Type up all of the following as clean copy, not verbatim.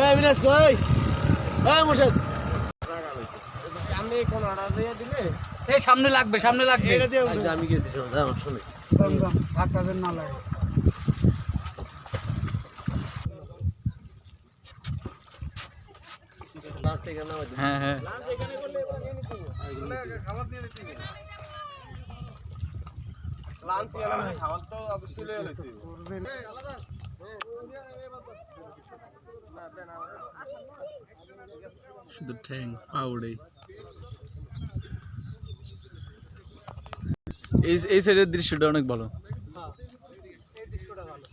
এই বিনাশ কই এই মোশাদ সামনে কোন অর্ডার দিয়ে দিলে এই সামনে লাগবে এটা দিয়ে আমি গেছি আমার শুনে ধাক্কা দেন না লাগে লাস্ট থেকে নাও হ্যাঁ হ্যাঁ লাঞ্চ এখানে করলে খাবার দিয়ে দিতে লাঞ্চ এখানে খাবার তো অবশ্যই লয়ে লইতে আলাদা শুধু ঠ্যাং পাউডে এই সাইডের দৃশ্যটা অনেক ভালো। এই দৃশ্যটা ভালো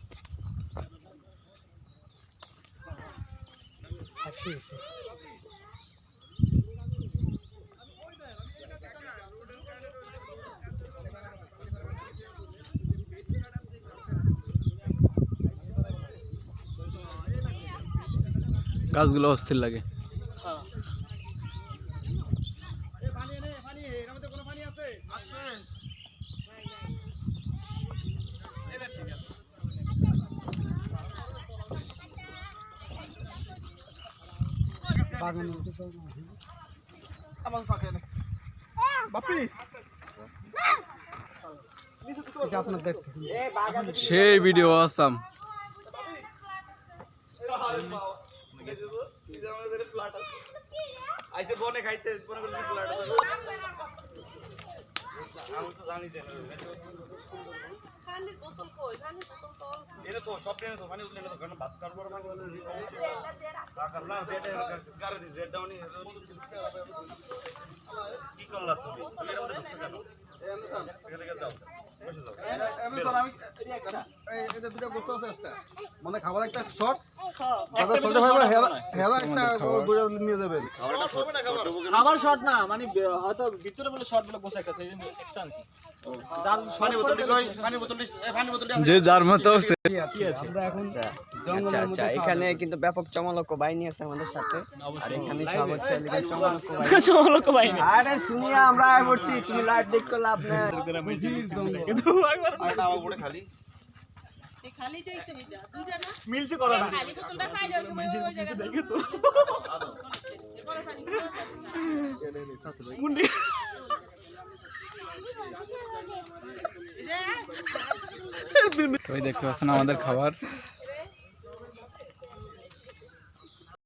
গাছগুলো অস্থির লাগে। সেই ভিডিও আসাম আইসে বনে খাইতে বনে করে ফ্ল্যাট আছে আমি তো জানি যে পানির বোতল কই পানির বোতল তো এটা তো সব ট্রেনে তো পানি উঠলে তো কারণ ভাত কারবার মানে রাখার না যেটা গাড়ি দিয়ে যেটা উনি কি করলা তুমি তুমি এর মধ্যে ঢুকছো কেন এখানে থেকে যাও বসে যাও এই দুটো গোস্ত আছে একটা মানে খাবার একটা শট দাদা শটে ভাই হেলা একটা দুটো নিয়ে যাবেন খাবারটা হবে না খাবার খাবার শর্ট না মানে হয়তো ভিতরে বলে শর্ট বলে বসে একটা এক্সট্রা আনছি যার পানি বোতল কই পানি বোতল যে যার মতো আমরা এখন আচ্ছা আচ্ছা এখানে কিন্তু ব্যাপক চমলক বাহিনী আছে আমাদের সাথে আর এখানে সব হচ্ছে এদিকে চমলক বাহিনী আরে শুনিয়া আমরা আয় পড়ছি তুমি লাইভ দেখো লাভ না কিন্তু আরেকটা আমার উপরে খালি এই খালিটাই তো এটা দুইটা না মিলছে করে না খালি বোতলটা খাই যাও সময় ওই জায়গা দেখে তো বড় পানি মুন্ডি সবাই দেখতে পাচ্ছেন আমাদের খাবার।